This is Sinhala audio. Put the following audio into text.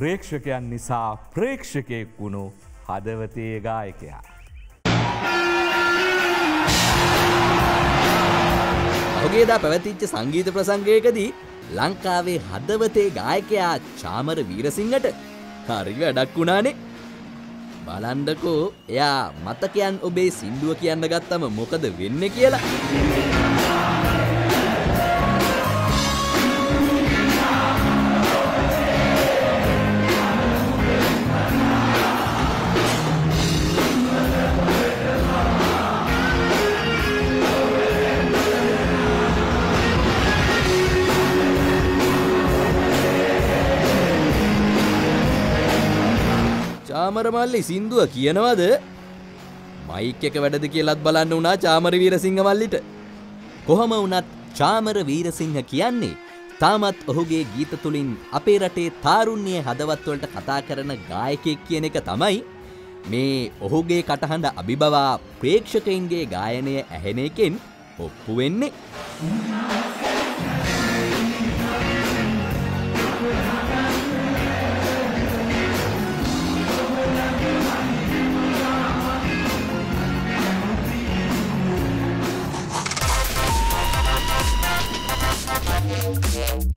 ප්‍රේක්ෂකයන් නිසා ප්‍රේක්ෂකයෙක් වුණු හදවතේ ගායකයා. ඔහුගේදා පැවතිච්ච සංගීත ප්‍රසංගයකදී ලංකාවේ හදවතේ ගායකයා චාමර වීරසිංහට හරි වැඩක් වුණානේ. බලන්නකෝ එයා මතකයන් ඔබේ සින්දුව කියන්න ගත්තම මොකද වෙන්නේ කියලා. චාමර මල්ලි සින්දුව කියනවද? මයික් එක වැඩද කියලාත් බලන්න උනා චාමර වීරසිංහ මල්ලිට. කොහොම වුණත් චාමර වීරසිංහ කියන්නේ තාමත් ඔහුගේ ගීත තුලින් අපේ රටේ තාරුණ්‍ය හදවත් වලට කතා කරන ගායකයෙක් කියන එක තමයි මේ ඔහුගේ කටහඬ අභිබවා ප්‍රේක්ෂකයින්ගේ ගායනය ඇහෙන එකෙන් ඔප්පු වෙන්නේ.